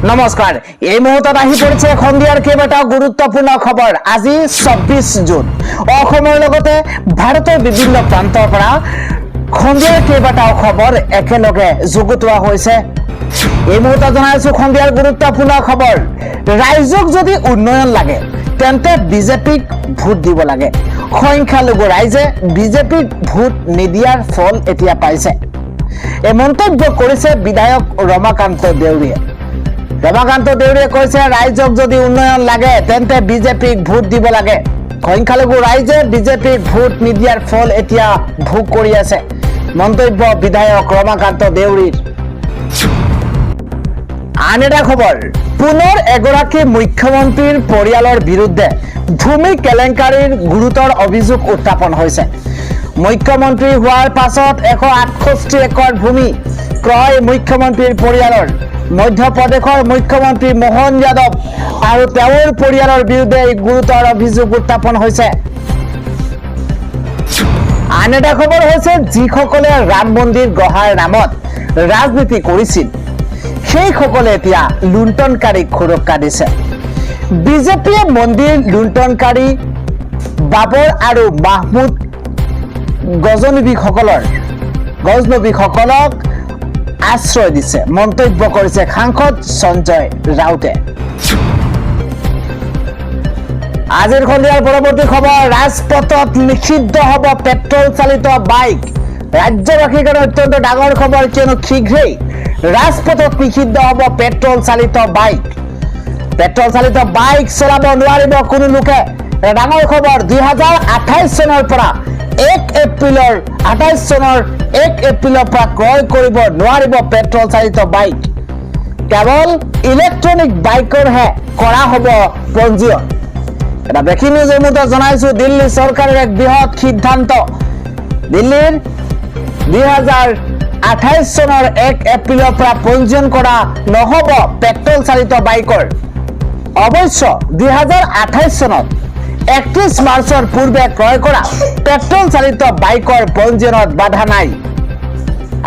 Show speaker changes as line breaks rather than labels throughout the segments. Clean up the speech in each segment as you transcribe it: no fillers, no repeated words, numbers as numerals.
নমস্কাৰ এই মুহূৰ্তত আহি পৰিছে সন্ধিয়াৰ কেইবাটাও গুৰুত্বপূৰ্ণ খবৰ। আজি ২৪ জুন অসমৰ লগতে ভাৰতৰ বিভিন্ন প্ৰান্তৰ পৰা সন্ধিয়াৰ কেইবাটাও খবৰ একেলগে যুগুতোৱা হৈছে। এই মুহূৰ্তত জনাইছো সন্ধিয়াৰ গুৰুত্বপূৰ্ণ খবৰ। ৰাইজক যদি উন্নয়ন লাগে তেন্তে বিজেপিক ভোট দিব লাগে। সংখ্যালঘু ৰাইজে বিজেপিক ভোট নিদিয়াৰ ফল এতিয়া পাইছে। এই মন্তব্য কৰিছে বিধায়ক ৰমাকান্ত দেউৰীয়ে। ৰমাকান্ত দেউৰীয়ে কৈছে ৰাইজক যদি উন্নয়ন লাগে তেন্তে বিজেপিক ভোট দিব লাগে। সংখ্যালঘু ৰাইজে বিজেপিক ভোট নিদিয়াৰ ফল এতিয়া ভোগ কৰি আছে। মন্তব্য বিধায়ক ৰমাকান্ত দেউৰীৰ। আন এটা খবৰ, পুনৰ এগৰাকী মুখ্যমন্ত্ৰীৰ পৰিয়ালৰ বিৰুদ্ধে ভূমি কেলেংকাৰীৰ গুৰুতৰ অভিযোগ উত্থাপন হৈছে। মুখ্যমন্ত্ৰী হোৱাৰ পাছত 168 একৰ ভূমি ক্ৰয় মুখ্যমন্ত্ৰীৰ পৰিয়ালৰ। মধ্যপ্ৰদেশৰ মুখ্যমন্ত্ৰী মোহন যাদৱ আৰু তেওঁৰ পৰিয়ালৰ বিৰুদ্ধে গুৰুতৰ অভিযোগ উত্থাপন হৈছে। আন এটা খবৰ হৈছে, যিসকলে ৰাম মন্দিৰ গঢ়াৰ নামত ৰাজনীতি কৰিছিল সেইসকলে এতিয়া লুণ্ঠনকাৰীক সুৰক্ষা দিছে। বিজেপিয়ে মন্দিৰ লুণ্ঠনকাৰী বাবৰ আৰু মাহমুদ গজনবীসকলক আশ্ৰয় দিছে। মন্তব্য কৰিছে সাংসদ সঞ্জয় ৰাউতে। আজিৰ সন্ধিয়াৰ পৰৱৰ্তী খবৰ, ৰাজপথত নিষিদ্ধ হ'ব পেট্ৰল চালিত বাইক। ৰাজ্যবাসীৰ কাৰণে অত্যন্ত ডাঙৰ খবৰ, কিয়নো শীঘ্ৰেই ৰাজপথত নিষিদ্ধ হ'ব পেট্ৰল চালিত বাইক। পেট্ৰল চালিত বাইক চলাব নোৱাৰিব কোনো লোকে। ডাঙৰ খবৰ, 2028 চনৰ পৰা 1 এপ্ৰিলৰ পৰা ক্ৰয় কৰিব নোৱাৰিব পেট্ৰল চালিত বাইক। কেৱল ইলেক্ট্ৰনিক বাইকৰহে কৰা হ'ব পঞ্জীয়ন। এটা ব্ৰেকিং নিউজ এই মুহূৰ্তত জনাইছো, দিল্লী চৰকাৰৰ এক বৃহৎ সিদ্ধান্ত। দিল্লীৰ 2028 চনৰ 1 এপ্ৰিলৰ পৰা পঞ্জীয়ন কৰা নহ'ব পেট্ৰল চালিত বাইকৰ। অৱশ্য 2028 চনত 31 মাৰ্চৰ পূৰ্বে ক্ৰয় কৰা পেট্ৰল চালিত বাইকৰ পঞ্জীয়নত বাধা নাই।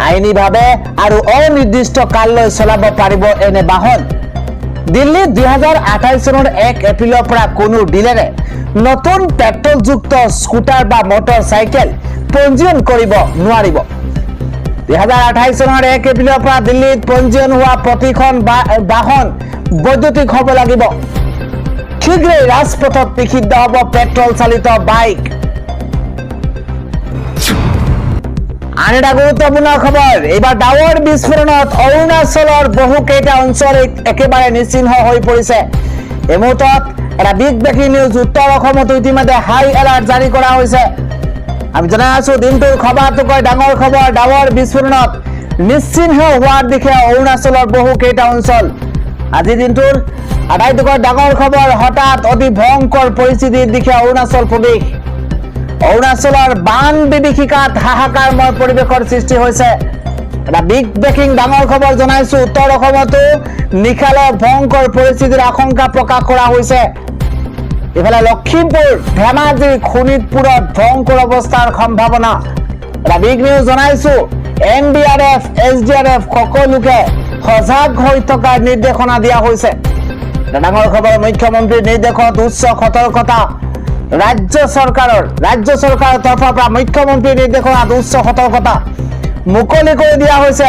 আইনীভাৱে আৰু অনিৰ্দিষ্ট কাললৈ চলাব পাৰিব এনে বাহন। দিল্লীত 2028 চনৰ 1 এপ্ৰিলৰ পৰা কোনো ডিলাৰে নতুন পেট্ৰলযুক্ত স্কুটাৰ বা মটৰ চাইকেল পঞ্জীয়ন কৰিব নোৱাৰিব। 2028 চনৰ 1 এপ্ৰিলৰ পৰা দিল্লীত পঞ্জীয়ন হোৱা প্ৰতিখন বাহন বৈদ্যুতিক হ'ব লাগিব। শীঘ্ৰেই ৰাজপথত নিষিদ্ধ হ'ব পেট্ৰল চালিত বাইক। আন এটা গুৰুত্বপূৰ্ণ খবৰ, এইবাৰ ডাৱৰ বিস্ফোৰণত অৰুণাচলৰ বহুকেইটা অঞ্চল একেবাৰে নিশ্চিহ্ন হৈ পৰিছে। এই মুহূৰ্তত এটা বিগ ব্ৰেকিং নিউজ, উত্তৰ অসমতো ইতিমধ্যে হাই এলাৰ্ট জাৰি কৰা হৈছে। আমি জনাই আছো দিনটোৰ সবাতোকৈ ডাঙৰ খবৰ, ডাৱৰ বিস্ফোৰণত নিশ্চিহ্ন হোৱাৰ দিশে অৰুণাচলৰ বহুকেইটা অঞ্চল। আজি দিনটোৰ আটাইতকৈ ডাঙৰ খবৰ, হঠাৎ অতি ভয়ংকৰ পৰিস্থিতিৰ দিশে অৰুণাচল প্ৰদেশ। অৰুণাচলৰ বান বিভীষিকাত হাহাকাৰময় পৰিৱেশৰ সৃষ্টি হৈছে। এটা বিগ ব্ৰেকিং ডাঙৰ খবৰ জনাইছো, উত্তৰ অসমতো নিশালৈ ভয়ংকৰ পৰিস্থিতিৰ আশংকা প্ৰকাশ কৰা হৈছে। ইফালে লখিমপুৰ, ধেমাজি, শোণিতপুৰত ভয়ংকৰ অৱস্থাৰ সম্ভাৱনা। এটা বিগ নিউজ জনাইছো, NDRF, SDRF সকলোকে সজাগ হৈ থকাৰ নিৰ্দেশনা দিয়া হৈছে। ডাঙৰ খবৰ, মুখ্যমন্ত্ৰীৰ নিৰ্দেশত উচ্চ সতৰ্কতা। ৰাজ্য চৰকাৰৰ তৰফৰ পৰা মুখ্যমন্ত্ৰীৰ নিৰ্দেশনাত উচ্চ সতৰ্কতা মুকলি কৰি দিয়া হৈছে।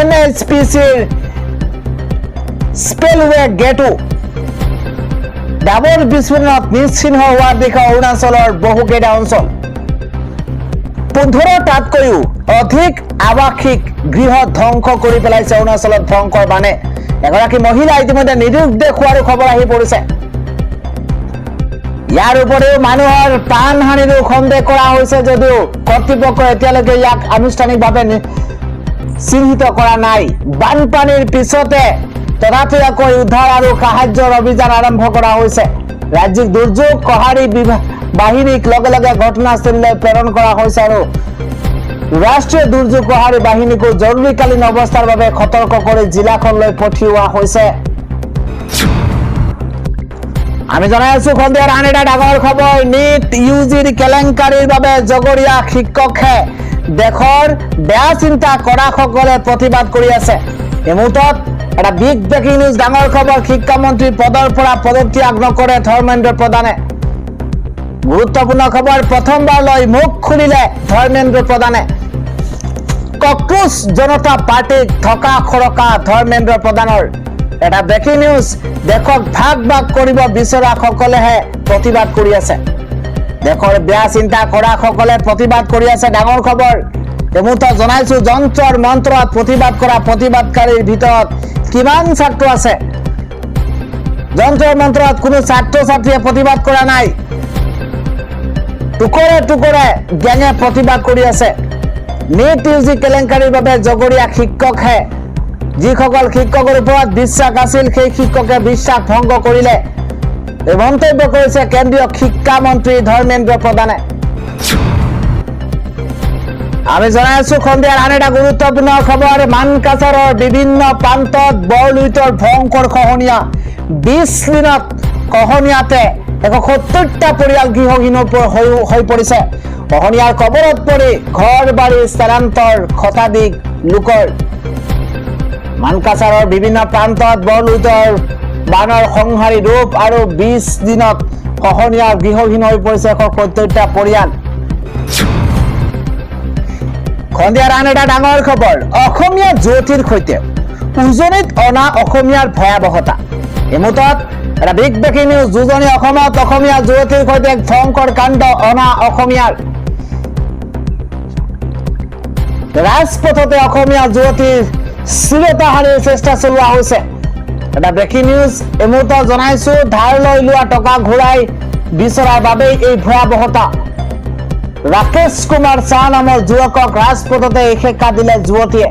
NHPCৰ স্পেলৱে গেটো। ডাৱৰ বিস্ফোৰণত নিশ্চিহ্ন হোৱাৰ দিশে অৰুণাচলৰ বহুকেইটা অঞ্চল। 15টাতকৈও অধিক আৱাসিক গৃহ ধ্বংস কৰি পেলাইছে অৰুণাচলত ভয়ংকৰ বানে। এগৰাকী মহিলা ইতিমধ্যে নিৰুদ্দেশ হোৱাৰো খবৰ আহি পৰিছে। ইয়াৰ উপৰিও মানুহৰ প্ৰাণহানিৰো সন্দেহ কৰা হৈছে যদিও কৰ্তৃপক্ষই এতিয়ালৈকে ইয়াক আনুষ্ঠানিকভাৱে চিহ্নিত কৰা নাই। বানপানীৰ পিছতে ততাতৈয়াকৈ উদ্ধাৰ আৰু সাহায্যৰ অভিযান আৰম্ভ কৰা হৈছে। ৰাজ্যিক দুৰ্যোগ সঁহাৰি বাহিনীক লগে লগে ঘটনাস্থলীলৈ প্ৰেৰণ কৰা হৈছে আৰু ৰাষ্ট্ৰীয় দুৰ্যোগ সঁহাৰি বাহিনীকো জৰুৰীকালীন অৱস্থাৰ বাবে সতৰ্ক কৰি জিলাখনলৈ পঠিওৱা হৈছে। আমি জনাই আছো সন্ধিয়াৰ আন এটা ডাঙৰ খবৰ, নিট ইউজিৰ কেলেংকাৰীৰ বাবে জগৰীয়া শিক্ষকহে দেশৰ বেয়া চিন্তা কৰাসকলে প্ৰতিবাদ কৰি আছে। এই মুহূৰ্তত এটা বিগ ব্ৰেকিং নিউজ, ডাঙৰ খবৰ। শিক্ষামন্ত্ৰী পদৰ পৰা পদত্যাগ নকৰে ধৰ্মেন্দ্ৰ প্ৰধানে। গুৰুত্বপূৰ্ণ খবৰ, প্ৰথমবাৰলৈ মুখ খুলিলে ধৰ্মেন্দ্ৰ প্ৰধানে। কক্ৰোচ জনতা পাৰ্টিত থকা খৰকা ধৰ্মেন্দ্ৰ প্ৰধানৰ। এটা ব্ৰেকিং নিউজ, দেশক ভাগ ভাগ কৰিব বিচৰা সকলেহে প্ৰতিবাদ কৰি আছে। দেশৰ বেয়া চিন্তা কৰা সকলে প্ৰতিবাদ কৰি আছে, ডাঙৰ খবৰ। এইমুহূৰ্তত জনাইছো যন্ত্ৰৰ মন্ত্ৰত প্ৰতিবাদ কৰা প্ৰতিবাদকাৰীৰ ভিতৰত কিমান ছাত্ৰ আছে। যন্ত্ৰৰ মন্ত্ৰত কোনো ছাত্ৰ ছাত্ৰীয়ে প্ৰতিবাদ কৰা নাই, টুকুৰে টুকুৰে গেঙে প্ৰতিবাদ কৰি আছে। নিট ইউজি কেলেংকাৰীৰ বাবে জগৰীয়া শিক্ষকহে, যিসকল শিক্ষকৰ ওপৰত বিশ্বাস আছিল সেই শিক্ষকে বিশ্বাস ভংগ কৰিলে, এই মন্তব্য কৰিছে কেন্দ্ৰীয় শিক্ষামন্ত্ৰী ধৰ্মেন্দ্ৰ প্ৰধানে। আমি জনাই আছো সন্ধিয়াৰ আন এটা গুৰুত্বপূৰ্ণ খবৰ। মানকাছাৰৰ বিভিন্ন প্ৰান্তত বৰলুইতৰ ভয়ংকৰ খহনীয়া। 20 দিনত খহনীয়াতে 170টা পৰিয়াল গৃহহীন হৈ পৰিছে। খহনীয়াৰ কবলত পৰি ঘৰ বাৰী স্থানান্তৰ শতাধিক লোকৰ। মানকাছাৰৰ বিভিন্ন প্ৰান্তত বৰলুইতৰ বানৰ সংহাৰী ৰূপ আৰু 20 দিনত খহনীয়াৰ গৃহহীন হৈ পৰিছে 170টা পৰিয়াল। সন্ধিয়াৰ আন এটা ডাঙৰ খবৰ, অসমীয়া যুৱতীৰ সৈতে উজনিত অনা অসমীয়াৰ ভয়াৱহতা। এই মুহূৰ্তত এটা বিগ ব্ৰেকিং নিউজ, উজনি অসমত অসমীয়া যুৱতীৰ সৈতে এক ভয়ংকৰ কাণ্ড অনা অসমীয়াৰ। ৰাজপথতে অসমীয়া যুৱতীৰ চিৰতাহানিৰ চেষ্টা চলোৱা হৈছে। এটা ব্ৰেকিং নিউজ, এই মুহূৰ্তত জনাইছো ধাৰ লৈ লোৱা টকা ঘূৰাই বিচৰাৰ বাবেই এই ভয়াৱহতা। ৰাকেশ কুমাৰ চাহ নামৰ যুৱকক ৰাজপথতে এসেকা দিলে যুৱতীয়ে।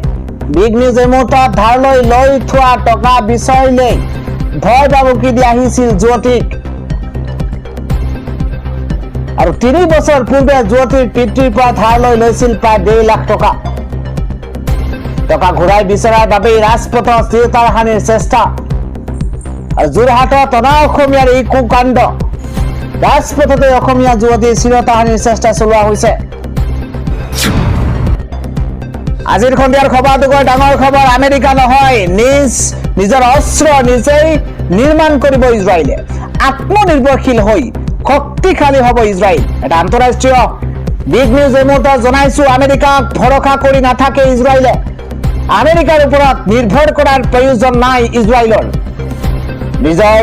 বিগ নিউজ, এই মুহূৰ্তত ধাৰ লৈ থোৱা টকা বিচাৰিলেই ভয় ভাবুকি দি আহিছিল যুৱতীক। আৰু 3 বছৰ পূৰ্বে যুৱতীৰ পিতৃৰ পৰা ধাৰ লৈছিল প্ৰায় 1.5 লাখ টকা। টকা ঘূৰাই বিচৰাৰ বাবেই ৰাজপথত চিৰতাহানিৰ চেষ্টা। আৰু যোৰহাটত অনা অসমীয়াৰ এই কুকাণ্ড। ৰাজপথতে অসমীয়া যুৱতীৰ চিৰতাহানিৰ চেষ্টা চলোৱা হৈছে। আজিৰ সন্ধিয়াৰ খবৰটোকৈ ডাঙৰ খবৰ, আমেৰিকা নহয় নিজৰ অস্ত্ৰ নিজেই নিৰ্মাণ কৰিব ইজৰাইলে। আত্মনিৰ্ভৰশীল হৈ শক্তিশালী হ'ব ইজৰাইল। এটা আন্তঃৰাষ্ট্ৰীয় বিগ নিউজ, এই মুহূৰ্তত জনাইছো আমেৰিকাক ভৰসা কৰি নাথাকে ইজৰাইলে। আমেৰিকাৰ ওপৰত নিৰ্ভৰ কৰাৰ প্ৰয়োজন নাই ইজৰাইলৰ। নিজৰ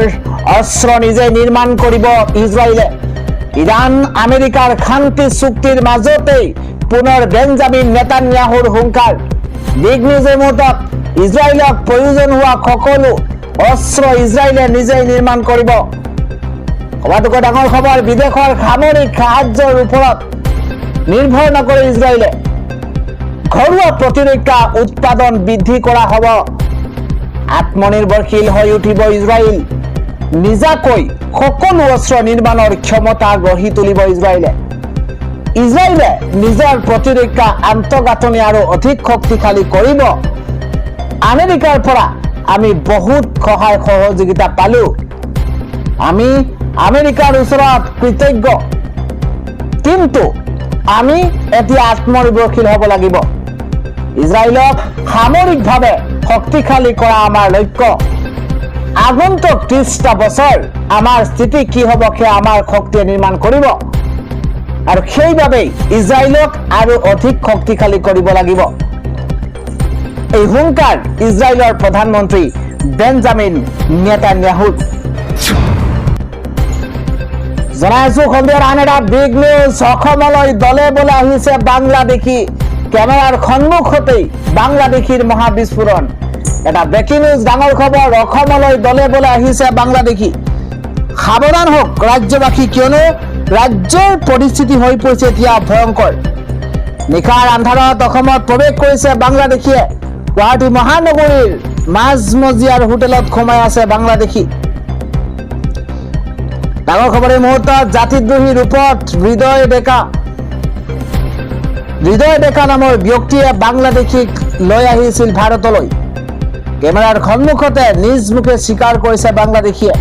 অস্ত্ৰ নিজে নিৰ্মাণ কৰিব ইজৰাইলে। ইৰাণ আমেৰিকাৰ শান্তি চুক্তিৰ মাজতেই পুনৰ বেঞ্জামিন নেতান্যাহুৰ হুংকাৰ। বিগ নিউজ, এই মুহূৰ্তত ইজৰাইলক প্ৰয়োজন হোৱা সকলো অস্ত্ৰ ইজৰাইলে নিজেই নিৰ্মাণ কৰিব। সবাতোকৈ ডাঙৰ খবৰ, বিদেশৰ সামৰিক সাহায্যৰ ওপৰত নিৰ্ভৰ নকৰে ইজৰাইলে। ঘৰুৱা প্ৰতিৰক্ষা উৎপাদন বৃদ্ধি কৰা হ'ব। আত্মনিৰ্ভৰশীল হৈ উঠিব ইজৰাইল। নিজাকৈ সকলো অস্ত্ৰ নিৰ্মাণৰ ক্ষমতা গঢ়ি তুলিব ইজৰাইলে। ইজৰাইলে নিজৰ প্ৰতিৰক্ষা আন্তঃগাঁথনি আৰু অধিক শক্তিশালী কৰিব। আমেৰিকাৰ পৰা আমি বহুত সহায় সহযোগিতা পালো। আমি আমেৰিকাৰ ওচৰত কৃতজ্ঞ, কিন্তু আমি এতিয়া আত্মনিৰ্ভৰশীল হ'ব লাগিব। ইজৰাইলক সামৰিকভাৱে শক্তিশালী কৰা আমাৰ লক্ষ্য। আগন্তুক 30টা বছৰ আমাৰ স্থিতি কি হ'ব সেয়া আমাৰ শক্তিয়ে নিৰ্মাণ কৰিব। আৰু সেইবাবেই ইজৰাইলক আৰু অধিক শক্তিশালী কৰিব লাগিব। এই হুংকাৰ ইজৰাইলৰ প্ৰধানমন্ত্ৰী বেঞ্জামিন নেতান্যাহুৰ। জনাইছো সন্ধিয়াৰ আন এটা বিগ নিউজ, অসমলৈ দলে বলে আহিছে বাংলাদেশী। কেমেৰাৰ সন্মুখতেই বাংলাদেশীৰ মহাবিস্ফোৰণ। এটা ব্ৰেকিং নিউজ, ডাঙৰ খবৰ, অসমলৈ দলে বলে আহিছে বাংলাদেশী। সাৱধান হওক ৰাজ্যবাসী, কিয়নো ৰাজ্যৰ পৰিস্থিতি হৈ পৰিছে এতিয়া ভয়ংকৰ। নিশাৰ আন্ধাৰত অসমত প্ৰৱেশ কৰিছে বাংলাদেশীয়ে। গুৱাহাটী মহানগৰীৰ মাজমজিয়াৰ হোটেলত সোমাই আছে বাংলাদেশী। ডাঙৰ খবৰ, এই মুহূৰ্তত জাতিদ্ৰোহী ৰূপত হৃদয় ডেকা নামৰ ব্যক্তিয়ে বাংলাদেশীক লৈ আহিছিল ভাৰতলৈ। কেমেৰাৰ সন্মুখতে নিজ মুখে স্বীকাৰ কৰিছে বাংলাদেশীয়ে।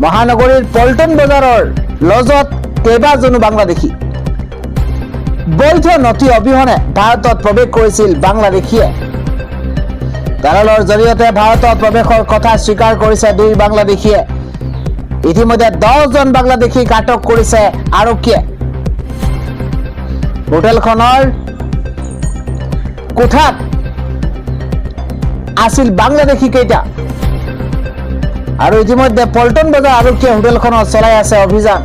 মহানগৰীৰ পল্টন বজাৰৰ লজত কেইবাজনো বাংলাদেশী বৈধ নথি অবিহনে ভাৰতত প্ৰৱেশ কৰিছিল বাংলাদেশীয়ে। দালালৰ জৰিয়তে ভাৰতত প্ৰৱেশৰ কথা স্বীকাৰ কৰিছে দুই বাংলাদেশীয়ে। ইতিমধ্যে 10জন বাংলাদেশীক আটক কৰিছে আৰক্ষীয়ে। হোটেলখনৰ কোঠাত আছিল বাংলাদেশী কেইটা, আৰু ইতিমধ্যে পল্টন বজাৰ আৰক্ষীয়ে হোটেলখনত চলাই আছে অভিযান।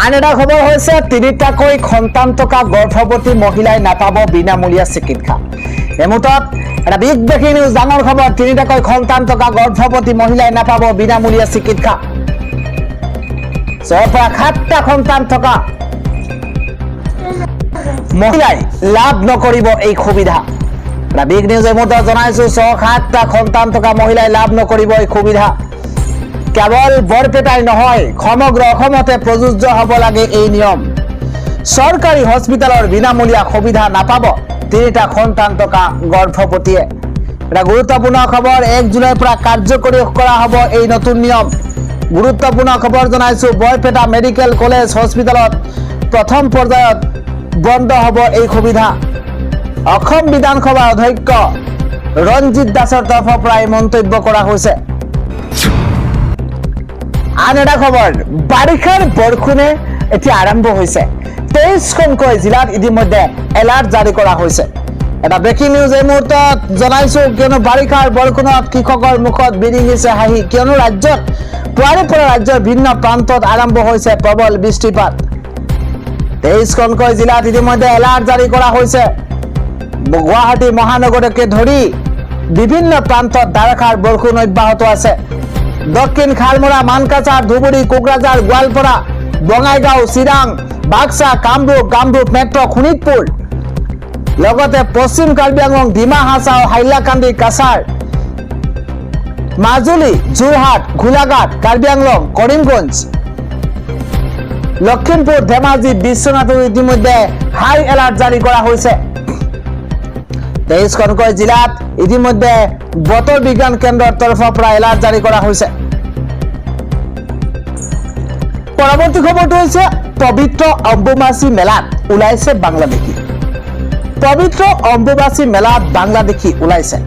আন এটা খবৰ হৈছে 3টাকৈ সন্তান থকা গৰ্ভৱতী মহিলাই নাপাব বিনামূলীয়া চিকিৎসা। এমুহূৰ্তত এটা বিগ ব্ৰেকিং নিউজ, ডাঙৰ খবৰ। 3টাকৈ সন্তান থকা গৰ্ভৱতী মহিলাই নাপাব বিনামূলীয়া চিকিৎসা। 6 পৰা 7টা সন্তান থকা মহিলাই লাভ নকৰিব এই সুবিধা। এটা বিগ নিউজ এই মুহূৰ্তত জনাইছো, 6-7টা সন্তান থকা মহিলাই লাভ নকৰিব এই সুবিধা। কেৱল বৰপেটাই নহয়, সমগ্ৰ অসমতে প্ৰযোজ্য হ'ব লাগে এই নিয়ম। চৰকাৰী হস্পিটেলৰ বিনামূলীয়া সুবিধা নাপাব 3টা সন্তান থকা গৰ্ভৱতীয়ে। এটা গুৰুত্বপূৰ্ণ খবৰ, 1 জুলাইৰ পৰা কাৰ্যকৰী কৰা হ'ব এই নতুন নিয়ম। গুৰুত্বপূৰ্ণ খবৰ জনাইছো, বৰপেটা মেডিকেল কলেজ হস্পিটেলত প্ৰথম পৰ্যায়ত বন্ধ হ'ব এই সুবিধা। অসম বিধানসভাৰ অধ্যক্ষ ৰঞ্জিত দাসৰ তৰফৰ পৰা এই মন্তব্য কৰা হৈছে। আন এটা খবৰ, বাৰিষাৰ বৰষুণে এতিয়া আৰম্ভ হৈছে। 23খনকৈ জিলাত ইতিমধ্যে এলাৰ্ট জাৰি কৰা হৈছে। এটা ব্ৰেকিং নিউজ এই মুহূৰ্তত জনাইছো, কিয়নো বাৰিষাৰ বৰষুণত কৃষকৰ মুখত বিৰিঙিছে হাঁহি, কিয়নো ৰাজ্যত পুৱাৰে পৰা ৰাজ্যৰ ভিন্ন প্ৰান্তত আৰম্ভ হৈছে প্ৰবল বৃষ্টিপাত। 23খনকৈ জিলাত ইতিমধ্যে এলাৰ্ট জাৰি কৰা হৈছে। গুৱাহাটী মহানগৰকে ধৰি বিভিন্ন প্ৰান্তত ধাৰাসাৰ বৰষুণ অব্যাহত আছে। দক্ষিণ খালমৰা, মানকাছাৰ, ধুবুৰী, কোকৰাঝাৰ, গোৱালপাৰা, বঙাইগাঁও, চিৰাং, বাক্সা, কামৰূপ মেট্ৰ, শোণিতপুৰ, লগতে পশ্চিম কাৰ্বি আংলং, ডিমা হাছাও, হাইলাকান্দি, কাছাৰ, মাজুলী, যোৰহাট, গোলাঘাট, কাৰ্বি আংলং, কৰিমগঞ্জ, লখিমপুৰ, ধেমাজি, বিশ্বনাথত ইতিমধ্যে হাই এলাৰ্ট জাৰি কৰা হৈছে। 23খনকৈ জিলাত ইতিমধ্যে বতৰ বিজ্ঞান কেন্দ্ৰৰ তৰফৰ পৰা এলাৰ্ট জাৰি কৰা হৈছে। পৰৱৰ্তী খবৰটো হৈছে, পবিত্ৰ অম্বুবাচী মেলাত ওলাইছে বাংলাদেশী। পবিত্ৰ অম্বুবাচী মেলাত বাংলাদেশী ওলাইছে।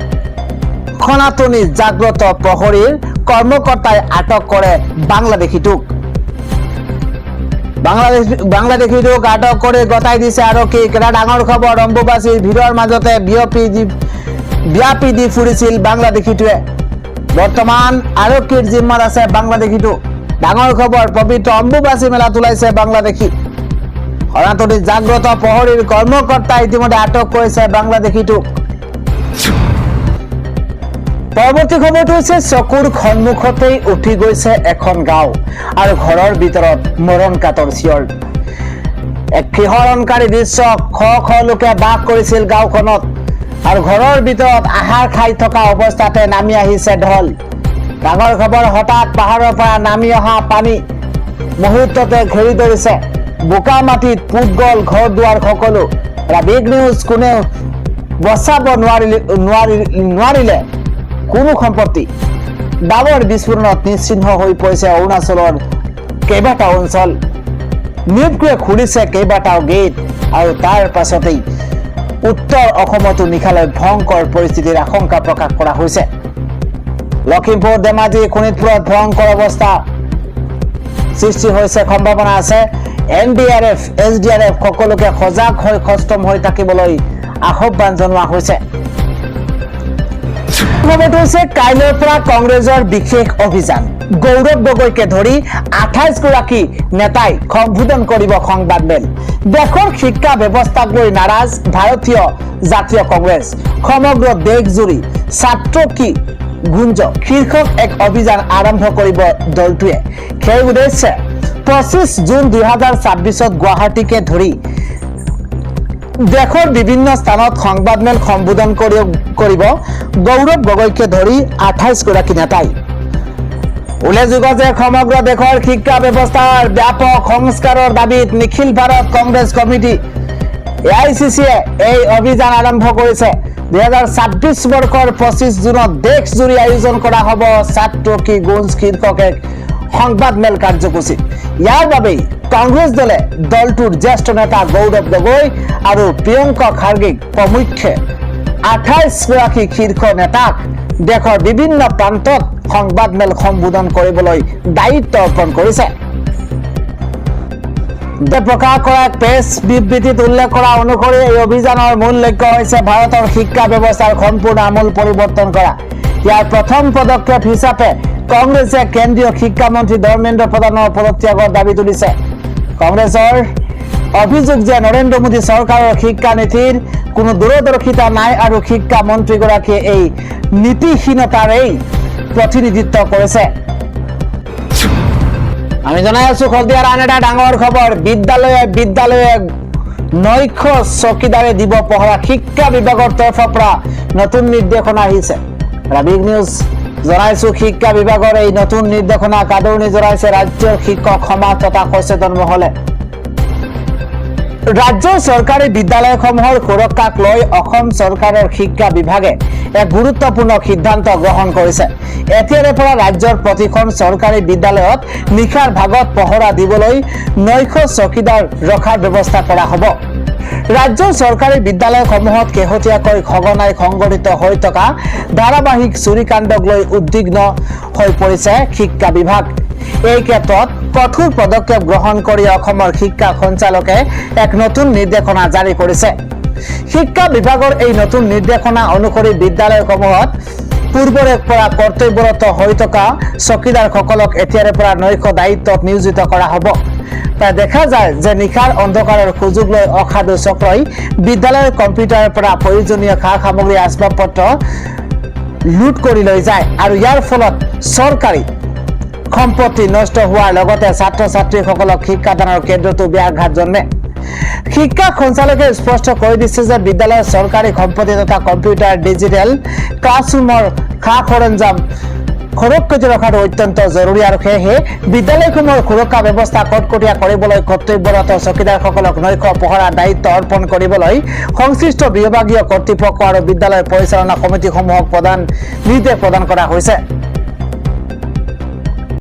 সনাতনী জাগ্ৰত প্ৰহৰীৰ কৰ্মকৰ্তাই আটক কৰে বাংলাদেশীটোক। বাংলাদেশীটোক আটক কৰি গতাই দিছে আৰক্ষীক। এটা ডাঙৰ খবৰ, অম্বুবাচীৰ ভিৰৰ মাজতে বিয়পি দি ফুৰিছিল বাংলাদেশীটোৱে। বৰ্তমান আৰক্ষীৰ জিম্মাত আছে বাংলাদেশীটো। ডাঙৰ খবৰ, পবিত্ৰ অম্বুবাচী মেলাত ওলাইছে বাংলাদেশী। সনাতনী জাগ্ৰত প্ৰহৰীৰ কৰ্মকৰ্তাই ইতিমধ্যে আটক কৰিছে বাংলাদেশীটোক। পৰৱৰ্তী খবৰটো হৈছে, চকুৰ সন্মুখতেই উঠি গৈছে এখন গাঁও আৰু ঘৰৰ ভিতৰত মৰণ কাতৰ চিঞৰ। এক শিহৰণকাৰী দৃশ্য। শ লোকে বাস কৰিছিল গাঁওখনত, আৰু ঘৰৰ ভিতৰত আহাৰ খাই থকা অৱস্থাতে নামি আহিছে ঢল। ডাঙৰ খবৰ, হঠাৎ পাহাৰৰ পৰা নামি অহা পানী মুহূৰ্ততে ঘেৰি ধৰিছে। বোকা মাটিত পুত গ'ল ঘৰ দুৱাৰ সকলো। এটা বিগ নিউজ, কোনেও বচাব নোৱাৰিলে কোনো সম্পত্তি। ডাৱৰ বিস্ফোৰণত নিশ্চিহ্ন হৈ পৰিছে অৰুণাচলৰ কেইবাটাও অঞ্চল। নিউক্লিয়ে খুলিছে কেইবাটাও গেট, আৰু তাৰ পাছতেই উত্তৰ অসমতো নিশালৈ ভয়ংকৰ পৰিস্থিতিৰ আশংকা প্ৰকাশ কৰা হৈছে। লখিমপুৰ, ধেমাজি, শোণিতপুৰত ভয়ংকৰ অৱস্থা সৃষ্টি হৈছে, সম্ভাৱনা আছে। NDRF, SDRF সকলোকে সজাগ হৈ সষ্টম হৈ থাকিবলৈ আহ্বান জনোৱা হৈছে। খবৰটো হৈছে, কাইলৈৰ পৰা কংগ্ৰেছৰ বিশেষ অভিযান। গৌৰৱ গগৈকে ধৰি 28 গৰাকী নেতাই সম্বোধন কৰিব সংবাদমেল। দেশৰ শিক্ষা ব্যৱস্থাক লৈ নাৰাজ ভাৰতীয় জাতীয় কংগ্ৰেছ। সমগ্ৰ দেশজুৰি ছাত্ৰ কি গুঞ্জ শীৰ্ষক এক অভিযান আৰম্ভ কৰিব দলটোৱে। সেই উদ্দেশ্যে 25 জুন 2026 গুৱাহাটীকে ধৰি দেশৰ বিভিন্ন স্থানত সংবাদমেল সম্বোধন কৰিব গৌৰৱ গগৈকে ধৰি 28 গৰাকী নেতাই। উল্লেখযোগ্য যে সমগ্ৰ দেশৰ শিক্ষা ব্যৱস্থাৰ ব্যাপক সংস্কাৰৰ দাবীত নিখিল ভাৰত কংগ্ৰেছ কমিটি AICCয়ে এই অভিযান আৰম্ভ কৰিছে। 2026 বৰ্ষৰ 25 জুনত দেশজুৰি আয়োজন কৰা হ'ব ছাত্ৰ কি গুঞ্জ শীৰ্ষক এক সংবাদমেল কাৰ্যসূচী। ইয়াৰ বাবেই কংগ্ৰেছ দলে দলটোৰ জ্যেষ্ঠ নেতা গৌৰৱ গগৈ আৰু প্ৰিয়ংকা খাৰ্গেক প্ৰমুখ্যে 28 গৰাকী শীৰ্ষ নেতাক দেশৰ বিভিন্ন প্ৰান্তত সংবাদমেল সম্বোধন কৰিবলৈ দায়িত্ব অৰ্পণ কৰিছে। প্ৰকাশ কৰা প্ৰেছ বিবৃতিত উল্লেখ কৰা অনুসৰি এই অভিযানৰ মূল লক্ষ্য হৈছে ভাৰতৰ শিক্ষা ব্যৱস্থাৰ সম্পূৰ্ণ আমূল পৰিৱৰ্তন কৰা। ইয়াৰ প্ৰথম পদক্ষেপ হিচাপে কংগ্ৰেছে কেন্দ্ৰীয় শিক্ষামন্ত্ৰী ধৰ্মেন্দ্ৰ প্ৰধানৰ পদত্যাগৰ দাবী তুলিছে। কংগ্ৰেছৰ অভিযোগ যে নৰেন্দ্ৰ মোদী চৰকাৰৰ শিক্ষা নীতিৰ কোনো দূৰদৰ্শিতা নাই আৰু শিক্ষা মন্ত্ৰীগৰাকীয়ে এই নীতিহীনতাৰেই প্ৰতিনিধিত্ব কৰিছে। আমি জনাই আছো খলদিয়াৰ আন এটা ডাঙৰ খবৰ, বিদ্যালয়ে নৈশ চকীদাৰে দিব পহৰা। শিক্ষা বিভাগৰ তৰফৰ পৰা নতুন নিৰ্দেশনা আহিছে। বিগ নিউজ জনাইছো শিক্ষা বিভাগৰ এই নতুন নিৰ্দেশনাক আদৰণি জনাইছে ৰাজ্যৰ শিক্ষক সমাজ তথা সচেতন মহলে। ৰাজ্যৰ চৰকাৰী বিদ্যালয়সমূহৰ সুৰক্ষাক লৈ অসম চৰকাৰৰ শিক্ষা বিভাগে এক গুৰুত্বপূৰ্ণ সিদ্ধান্ত গ্ৰহণ কৰিছে। এতিয়াৰে পৰা ৰাজ্যৰ প্ৰতিখন চৰকাৰী বিদ্যালয়ত নিশাৰ ভাগত পহৰা দিবলৈ নৈশ চকীদাৰ ৰখাৰ ব্যৱস্থা কৰা হ'ব। ৰাজ্যৰ চৰকাৰী বিদ্যালয়সমূহত শেহতীয়াকৈ সঘনাই সংঘটিত হৈ থকা ধাৰাবাহিক চুৰিকাণ্ডক লৈ উদ্বিগ্ন হৈ পৰিছে শিক্ষা বিভাগ। এই ক্ষেত্ৰত কঠোৰ পদক্ষেপ গ্ৰহণ কৰি অসমৰ শিক্ষা সঞ্চালকে এক নতুন নিৰ্দেশনা জাৰি কৰিছে। শিক্ষা বিভাগৰ এই নতুন নিৰ্দেশনা অনুসৰি বিদ্যালয়সমূহত পূৰ্বৰে পৰা কৰ্তব্যৰত হৈ থকা চকীদাৰসকলক এতিয়াৰে পৰা নৈশ দায়িত্বত নিয়োজিত কৰা হ'ব। প্ৰায় দেখা যায় যে নিশাৰ অন্ধকাৰৰ সুযোগ লৈ অসাধু চক্ৰই বিদ্যালয়ৰ কম্পিউটাৰৰ পৰা প্ৰয়োজনীয় সা সামগ্ৰী আচবাব পত্ৰ লুট কৰি লৈ যায় আৰু ইয়াৰ ফলত চৰকাৰী সম্পত্তি নষ্ট হোৱাৰ লগতে ছাত্ৰ ছাত্ৰীসকলক শিক্ষাদানৰ কেন্দ্ৰতো ব্যাঘাত জন্মে। শিক্ষা সঞ্চালকে স্পষ্ট কৰি দিছে যে বিদ্যালয়ৰ চৰকাৰী সম্পত্তি তথা কম্পিউটাৰ ডিজিটেল ক্লাছৰুমৰ সা সৰঞ্জাম সুৰক্ষিত ৰখাটো অত্যন্ত জৰুৰী আৰু সেয়েহে বিদ্যালয়সমূহৰ সুৰক্ষা ব্যৱস্থা কটকটীয়া কৰিবলৈ কৰ্তব্যৰত চকীদাৰসকলক নৈশ পহৰাৰ দায়িত্ব অৰ্পণ কৰিবলৈ সংশ্লিষ্ট বিভাগীয় কৰ্তৃপক্ষ আৰু বিদ্যালয় পৰিচালনা সমিতিসমূহক নিৰ্দেশ প্ৰদান কৰা হৈছে।